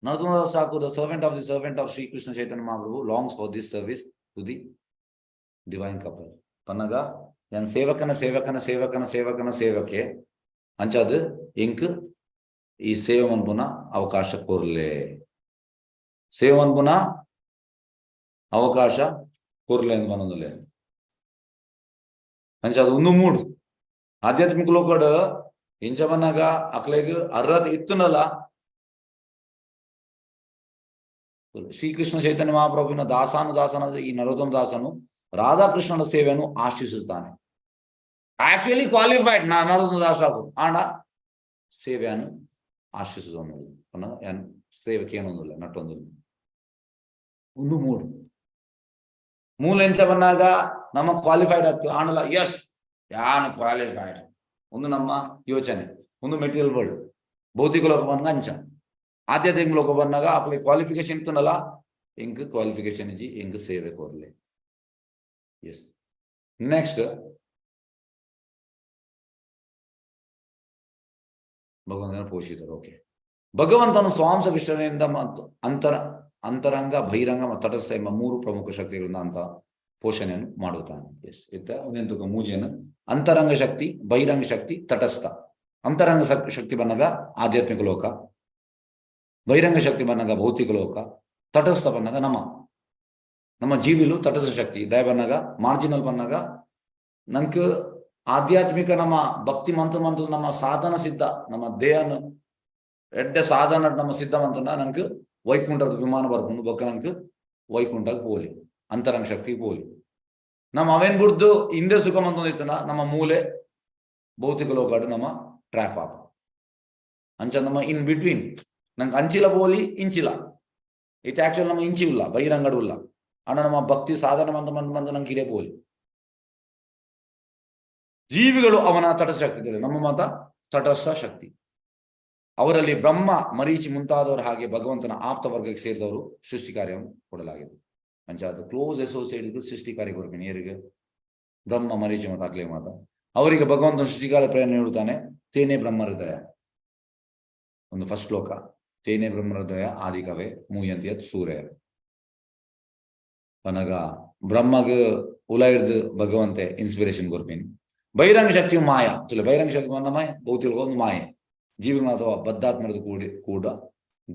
Narottama-das Thakur, the servant of Sri Krishna Chaitanya Mahaprabhu, longs for this service to the divine couple. Panaga, yan sevakana sevake. Anchad, ink, ಈ ಸೇವವನ್ನು ಪುನಃ ಅವಕಾಶ ಕೊರ್ಲೆ ಸೇವವನ್ನು ಪುನಃ ಅವಕಾಶ ಕೊರ್ಲೆ ಅಂತ ಬಂದಲೆ ಅಂಚದು ಒಂದು ಮೂಡು ಆಧ್ಯಾತ್ಮಿಕ ಲೋಕಡ ಇಂಚವನ್ನಾಗ ಅಕ್ಲೆಗ್ ಅರ್ಹತ ಇತ್ತನಲ್ಲ ಶ್ರೀಕೃಷ್ಣ ಚೈತನ್ಯ ಮಹಾಪ್ರಭುವಿನ ದಾಸಾನುದಾಸನಾದ ಈ ನರೋತ್ತಮ ದಾಸನು ರಾಧಾಕೃಷ್ಣನ ಸೇವೆಯನ್ನು ಆಶಿಸುತ್ತಾನೆ. ಆಕ್ಚುಲಿ ಕ್ವಾಲಿಫೈಡ್ ನರೋತ್ತಮ ದಾಸ ಆಂಡ ಸೇವೆಯನ್ನು ಆಶಿಸುವುದು ಅನ್ನೋದು ಸೇವಕ್ಕೆ ಏನೊಂದಿಲ್ಲ ನಟ್ಟೊಂದಿಲ್ಲ. ಒಂದು ಮೂಲ ಎಂಚ ಬಂದಾಗ ನಮ್ಮ ಕ್ವಾಲಿಫೈಡ್ ಆಗ್ತದೆ ಆಣಲ್ಲ. ಎಸ್ ಯಾನು ಕ್ವಾಲಿಫೈಡ್ ಒಂದು ನಮ್ಮ ಯೋಚನೆ, ಒಂದು ಮೆಟೀರಿಯಲ್ ವರ್ಲ್ಡ್ ಭೌತಿಕ ಲೋಕ ಬಂದಾಗ ಅಂಚ. ಆಧ್ಯಾತ್ಮಿಕ ಲೋಕ ಬಂದಾಗ ಅಕ್ಲಿ ಕ್ವಾಲಿಫಿಕೇಶನ್ ಇತ್ತನಲ್ಲ ಹೆಂಗ್ ಕ್ವಾಲಿಫಿಕೇಶನ್ ಇಜ್ಜಿ ಹೆಂಗ್ ಸೇವೆ ಕೊರ್ಲೆ. ಎಸ್ ನೆಕ್ಸ್ಟ್ ಭಗವಂತನ ಪೋಷಿತರು. ಓಕೆ, ಭಗವಂತನು ಸ್ವಾಂಶ ವಿಶ್ಲೇಷಣೆಯಿಂದ ಮತ್ತು ಅಂತರಂಗ ಬಹಿರಂಗ ಮತ್ತು ತಟಸ್ಥ ಎಂಬ 3 ಪ್ರಮುಖ ಶಕ್ತಿಗಳಿಂದ ಅಂತ ಪೋಷಣೆಯನ್ನು ಮಾಡುತ್ತಾನೆ. ಎಸ್ ಇತ್ತ ಉನೆಂತುಕ ಮೂಜೆಯನ್ನು ಅಂತರಂಗ ಶಕ್ತಿ, ಬಹಿರಂಗ ಶಕ್ತಿ, ತಟಸ್ಥ. ಅಂತರಂಗ ಶಕ್ತಿ ಬಂದಾಗ ಆಧ್ಯಾತ್ಮಿಕ ಲೋಕ, ಬಹಿರಂಗ ಶಕ್ತಿ ಬಂದಾಗ ಭೌತಿಕ ಲೋಕ, ತಟಸ್ಥ ಬಂದಾಗ ನಮ್ಮ ಜೀವಿಲು ತಟಸ್ಥ ಶಕ್ತಿ ದಯ ಬಂದಾಗ ಮಾರ್ಜಿನಲ್ ಬಂದಾಗ ನಂಗೆ ಆಧ್ಯಾತ್ಮಿಕ ನಮ್ಮ ಭಕ್ತಿ ಮಂತ್ರ ನಮ್ಮ ಸಾಧನ ಸಿದ್ಧ ನಮ್ಮ ದೇಹನ ಎಡ್ಡೆ ಸಾಧನ ನಮ್ಮ ಸಿದ್ಧವಂತನ ನಂಗೆ ವೈಕುಂಠದ ವಿಮಾನ ಬರ್ಕೊಂಡು ಬೊಕ್ಕ ನಂಗೆ ವೈಕುಂಠಕ್ಕೆ ಪೋಲಿ ಅಂತರಂಗ ಶಕ್ತಿ ಪೋಲಿ. ನಮ್ಮ ಅವೇನ್ ಬಿಡ್ದು ಹಿಂದೆ ಸುಖ ಮಂತನ ನಮ್ಮ ಮೂಲೆ ಭೌತಿಕ ಲೋಕಾಡು ನಮ್ಮ ಟ್ರ್ಯಾಪ್ ಆಪ ಅಂಚ ನಮ್ಮ ಇನ್ ಬಿಟ್ವೀನ್ ನಂಗೆ ಅಂಚಿಲ ಪೋಲಿ ಇಂಚಿಲ ಇದು ಆಕ್ಚುಲಿ ನಮ್ಮ ಇಂಚಿ ಇಲ್ಲ ಬಹಿರಂಗಡು ಇಲ್ಲ ಅಣ್ಣ ನಮ್ಮ ಭಕ್ತಿ ಸಾಧನ ಮಂತ ನಂಗೆ ಇಡೇ ಪೋಲಿ. ಜೀವಿಗಳು ಅವನ ತಟಸ್ಥ ಶಕ್ತಿ, ನಮ್ಮ ಮತ ತಟಸ್ಥ ಶಕ್ತಿ. ಅವರಲ್ಲಿ ಬ್ರಹ್ಮ, ಮರೀಚಿ ಮುಂತಾದವರು ಹಾಗೆ ಭಗವಂತನ ಆಪ್ತ ವರ್ಗಕ್ಕೆ ಸೇರಿದವರು ಸೃಷ್ಟಿ ಕಾರ್ಯವನ್ನು ಕೊಡಲಾಗಿದೆ. ಅಂಚಾದ ಕ್ಲೋಸ್ ಅಸೋಸಿಯೇಟ್ ಸೃಷ್ಟಿ ಕಾರ್ಯ ಕೊಡ್ತೀನಿ ಯಾರಿಗೆ? ಬ್ರಹ್ಮ, ಮರೀಚಿ ಮತ್ತು ಅಕ್ಲೆ ಮಾತ ಅವರಿಗೆ ಭಗವಂತನ ಸೃಷ್ಟಿಕಾರ್ಯ ಪ್ರೇರಣೆ ನೀಡುತ್ತಾನೆ. ತೇನೆ ಬ್ರಹ್ಮ ಹೃದಯ ಒಂದು ಫಸ್ಟ್ ಶ್ಲೋಕ. ತೇನೆ ಬ್ರಹ್ಮ ಹೃದಯ ಆದಿಕವೇ ಮೂಯಂತಿಯತ್ ಸೂರ್ಯ ಪನಗ ಬ್ರಹ್ಮಗೆ ಉಲ ಹಿಡ್ದು ಭಗವಂತೆ ಇನ್ಸ್ಪಿರೇಷನ್ ಕೊಡ್ತೀನಿ. ಬಹಿರಂಗ ಶಕ್ತಿಯು ಮಾಯ ಬಹಿರಂಗ ಶಕ್ತಿ ಬಂದ ಮಾಯ ಭೌತಿಕ ಒಂದು ಮಾಯೆ ಜೀವನ ಅಥವಾ ಬದ್ಧಾತ್ಮದ ಕೂಡ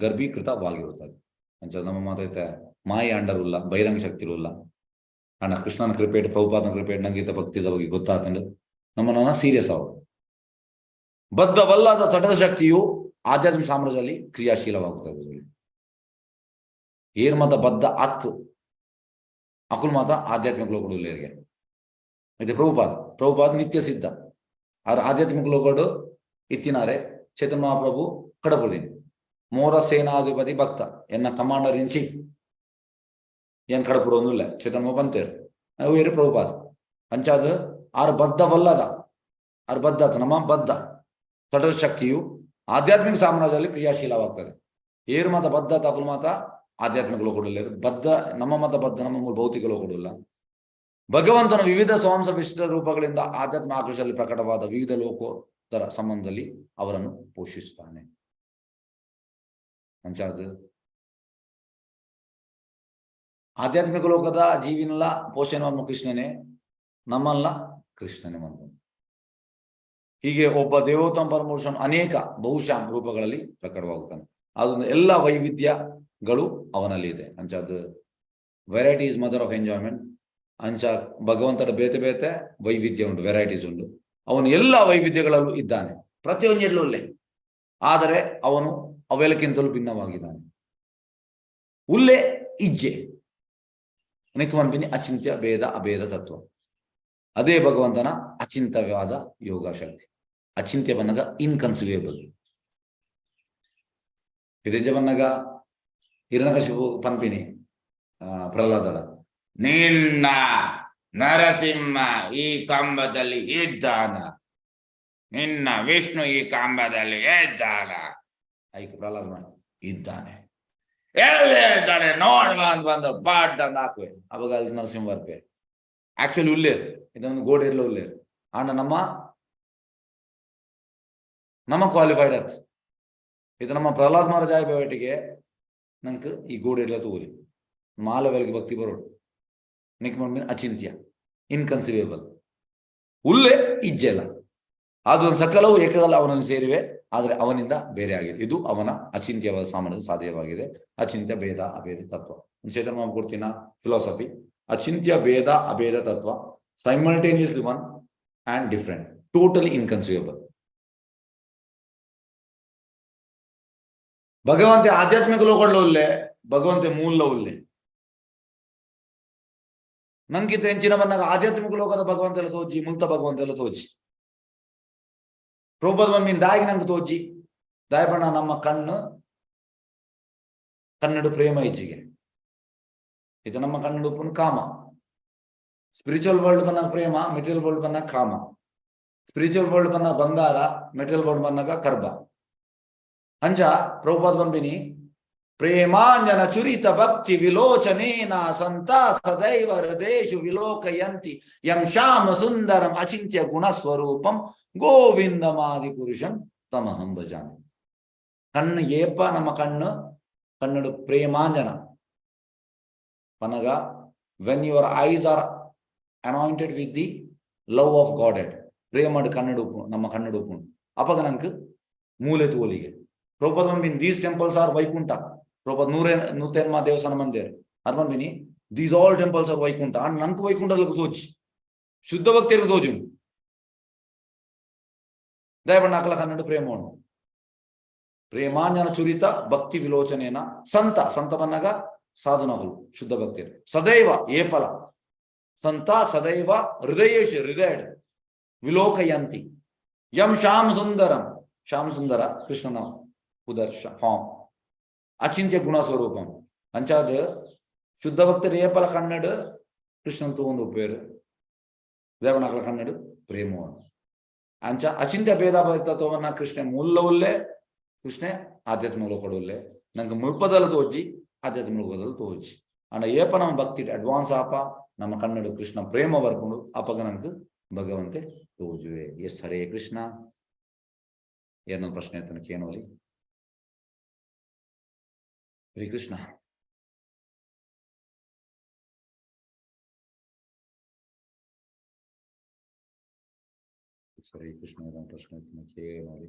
ಗರ್ಭೀಕೃತವಾಗಿರುತ್ತದೆ. ಅಂಚ ನಮ್ಮ ಮಾತೈತೆ ಮಾಯೆ ಅಂಡರುಲ್ಲ, ಬಹಿರಂಗ ಶಕ್ತಿ ಇರುಲ್ಲ. ಅಣ್ಣ ಕೃಷ್ಣನ ಕ್ರಿಪೇಟ್, ಪ್ರಭುಪಾದನ ಕ್ರಿಪೇಟ್ ನಂಗೀತ ಭಕ್ತಿದ ಬಗ್ಗೆ ಗೊತ್ತಾತಂಡು ನಮ್ಮನ್ನ ಸೀರಿಯಸ್ ಅವರು. ಬದ್ಧವಲ್ಲದ ತಟಸ್ಥ ಶಕ್ತಿಯು ಆಧ್ಯಾತ್ಮಿಕ ಸಾಮ್ರಾಜ್ಯದಲ್ಲಿ ಕ್ರಿಯಾಶೀಲವಾಗುತ್ತದೆ. ಏರ್ ಮತ ಬದ್ಧ ಅತ್ ಅಕುಲ್ ಮಾತ ಆಧ್ಯಾತ್ಮಿಕ ಲೋಕಗಳಿಗೆ ಇದು ಪ್ರಭುಪಾದ ನಿತ್ಯ ಸಿದ್ಧ ಅವ್ರ ಆಧ್ಯಾತ್ಮಿಕ ಲೋಕಡು ಇತ್ತಿನಾರೆ ಚೈತನ್ಯ ಮಹಾಪ್ರಭು ಕಡಪುದಿನಿ ಮೋರ ಸೇನಾಧಿಪತಿ ಭಕ್ತ ಎನ್ನ ಕಮಾಂಡರ್ ಇನ್ ಚೀಫ್ ಏನ್ ಕಡಪುಡೋದಿಲ್ಲ ಚೈತನ್ಯ ಬಂತೇರು ಅವು ಪ್ರಭುಪಾದ ಅಂಚಾದ ಆರು ಬದ್ಧವಲ್ಲದ ಆರು ಬದ್ಧ ನಮ್ಮ ಬದ್ಧ ತಟಸ್ಥ ಶಕ್ತಿಯು ಆಧ್ಯಾತ್ಮಿಕ ಸಾಮ್ರಾಜ್ಯದಲ್ಲಿ ಕ್ರಿಯಾಶೀಲವಾಗ್ತದೆ. ಏರು ಮತ ಬದ್ಧ ತಗುಲು ಮಾತ ಆಧ್ಯಾತ್ಮಿಕ ಲೋಕಡಲ್ಲ ಬದ್ಧ ನಮ್ಮ ಮತ ಬದ್ಧ ನಮ್ಮ ಭೌತಿಕ ಲೋಕಡಲ್ಲ. ಭಗವಂತನ ವಿವಿಧ ಸ್ವಾಂಶ ವಿಶಿಷ್ಟ ರೂಪಗಳಿಂದ ಆಧ್ಯಾತ್ಮ ಆಕರ್ಷದಲ್ಲಿ ಪ್ರಕಟವಾದ ವಿವಿಧ ಲೋಕೋತ್ತರ ಸಂಬಂಧದಲ್ಲಿ ಅವರನ್ನು ಪೋಷಿಸುತ್ತಾನೆ. ಅಂಚಾದ ಆಧ್ಯಾತ್ಮಿಕ ಲೋಕದ ಜೀವಿನಲ್ಲ ಪೋಷಣೆಯನ್ನು ಕೃಷ್ಣನೇ, ನಮ್ಮಲ್ಲ ಕೃಷ್ಣನೇ ಬಂದ. ಹೀಗೆ ಒಬ್ಬ ದೇವೋತ್ತಮ ಪರಮಪುರುಷನು ಅನೇಕ ಬಹುಶಃ ರೂಪಗಳಲ್ಲಿ ಪ್ರಕಟವಾಗುತ್ತಾನೆ. ಅದೊಂದು ಎಲ್ಲ ವೈವಿಧ್ಯಗಳು ಅವನಲ್ಲಿ ಇದೆ. ಅಂಚಾದ variety is mother of enjoyment. ಅಂಚ ಭಗವಂತನ ಬೇತೆ ವೈವಿಧ್ಯ ಉಂಟು, ವೆರೈಟೀಸ್ ಉಂಟು. ಅವನು ಎಲ್ಲ ವೈವಿಧ್ಯಗಳಲ್ಲೂ ಇದ್ದಾನೆ, ಪ್ರತಿಯೊಂದೆಲ್ಲೂ ಉಲ್ಲೆ. ಆದರೆ ಅವನು ಅವೆಲ್ಲಕ್ಕಿಂತಲೂ ಭಿನ್ನವಾಗಿದ್ದಾನೆ. ಉಲ್ಲೆ ಇಜ್ಜೆ ನಿತ್ಮನ್ಪಿನಿ ಅಚಿಂತ್ಯ ಭೇದ ಅಭೇದ ತತ್ವ. ಅದೇ ಭಗವಂತನ ಅಚಿಂತ್ಯವಾದ ಯೋಗ ಶಕ್ತಿ. ಅಚಿಂತ್ಯ ಬನ್ನಗ ಇನ್ಕನ್ಸಿವೇಬಲ್. ಇದೆಂಜ ಬನ್ನಗ ಹಿರಣ್ಯಕಶಿಪು ಪನ್ಪಿನಿ ಪ್ರಹ್ಲಾದಳ ನಿನ್ನ ನರಸಿಂಹ ಈ ಕಂಬದಲ್ಲಿ ಇದ್ದಾನ, ನಿನ್ನ ವಿಷ್ಣು ಈ ಕಂಬದಲ್ಲಿ ಇದ್ದಾನ. ಐಕ್ ಪ್ರಹ್ಲಾದ ಇದ್ದಾನೆ, ಎಲ್ಲೇ ಇದ್ದಾನೆ ನೋಡುವ ಅಂತ ಬಂದು ಪಾಟ್ ಅಂತ ಹಾಕುವೆ. ಅವಾಗ ಅಲ್ಲಿ ನರಸಿಂಹ ಬರ್ಪೆ ಆಕ್ಚುಲಿ ಉಲ್ಲೇರು ಇದೊಂದು ಗೋಡೆ ಎಲ್ಲ ಉಲ್ಲೇರು ಆಂಡ ನಮ್ಮ ಕ್ವಾಲಿಫೈಡ್ ಆತ್ ಇದು ನಮ್ಮ ಪ್ರಹ್ಲಾದ್ ಮಹಾರಾಜ ಬೇಟಿಗೆ ನಂಗೆ ಈ ಗೋಡೆಡ್ಲ ತೂರಿ ಮಾಲ ವೆಲ್ಗೆ ಭಕ್ತಿ ಬರೋಡು ನಿಕ್ ಮಮ್ಮಿ ಅಚಿಂತ್ಯ ಇನ್ಕನ್ಸಿವೇಬಲ್ ಉಲ್ಲೇ ಇಜ್ಜೆಲ್ಲ ಅದೊಂದು ಸಕಲವು ಏಕಗಲ ಅವನನ್ನು ಸೇರಿವೆ ಆದರೆ ಅವನಿಂದ ಬೇರೆ ಆಗಿದೆ ಇದು ಅವನ ಅಚಿಂತ್ಯವಾದ ಸಾಮಾನ್ಯದ ಸಾಧ್ಯವಾಗಿದೆ ಅಚಿಂತ್ಯ ಭೇದ ಅಭೇದ ತತ್ವ ಚೇತನ ಕೊಡ್ತೀನ ಫಿಲಾಸಫಿ ಅಚಿಂತ್ಯ ಭೇದ ಅಭೇದ ತತ್ವ simultaneously one and different, totally inconceivable. ಭಗವಂತ ಆಧ್ಯಾತ್ಮಿಕ ಲೋಕಗಳು ಉಲ್ಲೆ ಭಗವಂತ ಮೂಲ ಉಲ್ಲೆ ನಂಗಿತ ಹೆಂಚಿನ ಬಂದಾಗ ಆಧ್ಯಾತ್ಮಿಕ ಲೋಕದ ಭಗವಂತ ಎಲ್ಲ ತೋಜಿ ಮುಲ್ತ ಭಗವಂತ ಎಲ್ಲ ತೋಜಿ ಪ್ರಭುಪಾದ ಮೀನ್ ದಾಗಿ ನಂಗೆ ತೋಜಿ ದಾಯಪಣ ನಮ್ಮ ಕನ್ನಡ ಪ್ರೇಮ ಈಚೆಗೆ ಇದು ನಮ್ಮ ಕನ್ನಡ ಉಪ್ಪುನ್ ಕಾಮ ಸ್ಪಿರಿಚುವಲ್ ವರ್ಲ್ಡ್ ಬಂದಾಗ ಪ್ರೇಮ ಮೆಟೀರಿಯಲ್ ವರ್ಲ್ಡ್ ಬಂದಾಗ ಕಾಮ ಸ್ಪಿರಿಚುವಲ್ ವರ್ಲ್ಡ್ ಬಂದಾಗ ಬಂಗಾರ ಮೆಟೀರಿಯಲ್ ವರ್ಲ್ಡ್ ಬಂದಾಗ ಕರ್ಬ ಅಂಚ ಪ್ರಭುಪಾದ ಬಂಬಿನಿ ಪ್ರೇಮಾಂಜನ ಚುರಿತ ಭಕ್ತಿ ವಿಲೋಚನೇನ ಸಂತ ಸದೈವ ಹೃದೇಶು ವಿಲೋಕಯಂತಿ ಯಂ ಶ್ಯಾಮ ಸುಂದರಂ ಅಚಿಂತ್ಯ ಗುಣಸ್ವರೂಪಂ ಗೋವಿಂದಮಾದಿ ಪುರುಷಂ ತಮಹಂ ಭಜಾಮಿ ಕಣ್ಣು ಏಪ ನಮ್ಮ Kannada ಪ್ರೇಮಾಂಜನ ಪನಗ when your eyes are anointed with the love of Godhead ಪ್ರೇಮಡ್ Kannada ಉಪ್ಪು ನಮ್ಮ ಕನ್ನಡ ಉಪ್ಪು ಅಪಗ ನಂಗೆ ಮೂಲೆ ತೋಲಿಗೆ ಪ್ರಭುಪಾದ ಬಂಬಿನ್ these temples are Vaikuntha Prabhupada ನೂತೇನ್ಮ ದೇವಸ್ಥಾನ ಮಂದಿರ ಅದು ಬಂಬಿನಿ these all temples are Vaikuntha ಅಂಡ್ ನಂಗೆ ವೈಕುಂಠದಲ್ಲಿ ತೋಜಿ ಶುದ್ಧ ಭಕ್ತಿಯರಿಗೆ ತೋಜು ದಯಬಣ್ಣ ಅಕಲ ಕನ್ನಡ ಪ್ರೇಮವನ್ನು ಪ್ರೇಮಾಂಜನ ಚುರಿತ ಭಕ್ತಿ ವಿಲೋಚನೇನ ಸಂತ ಬಂದಾಗ ಸಾಧನಗಳು ಶುದ್ಧ ಭಕ್ತಿಯರು ಸದೈವ ಏಪಲ ಸಂತ ಸದೈವ ಹೃದಯ ವಿಲೋಕಯಂತಿ ಯಂ ಶ್ಯಾಮ್ ಸುಂದರ ಕೃಷ್ಣನ ಉದರ್ಶ ಫಾರ್ಮ್ ಅಚಿಂತ್ಯ ಗುಣ ಸ್ವರೂಪಂ ಅಂಚಾದ ಶುದ್ಧ ಭಕ್ತರು ಏಪಲ ಕನ್ನಡ ಕೃಷ್ಣನ್ ತಗೊಂಡು ಪೇರು ದೇವನಕಲ ಕನ್ನಡ ಪ್ರೇಮವನ್ನು ಅಂಚ ಅಚಿಂತ್ಯ ಭೇದ ತತ್ವವನ್ನ ಕೃಷ್ಣ ಮುಲ್ಲವುಲ್ಲೇ ಕೃಷ್ಣ ಆಧ್ಯಾತ್ಮಿಕ ಲೋಕಡುಲ್ಲೇ ನಂಗೆ ಮುಲ್ಪದಲ್ಲಿ ತೋಜಿ ಆಧ್ಯಾತ್ಮಿಕ ಲೋಕದಲ್ಲಿ ತೋಜಿ ಅಂಡ ಏಪ ನಮ್ಮ ಭಕ್ತಿ ಅಡ್ವಾನ್ಸ್ ಆಪ ನಮ್ಮ ಕನ್ನಡ ಕೃಷ್ಣ ಪ್ರೇಮ ಬರ್ಕೊಂಡು ಅಪಗ ನಂಗೆ ಭಗವಂತೆ ತೋಜುವೆ ಎಸ್ ಹರೇ ಕೃಷ್ಣ ಏನೊಂದು ಪ್ರಶ್ನೆ ಆಯ್ತಾನೆ ಕೇನೋಲಿ ಹರೇ ಕೃಷ್ಣ ಹರೇ ಕೃಷ್ಣ ಏನೊಂದು ಪ್ರಶ್ನೆ ಆಯ್ತಾನೆ ಕೇನೋಲಿ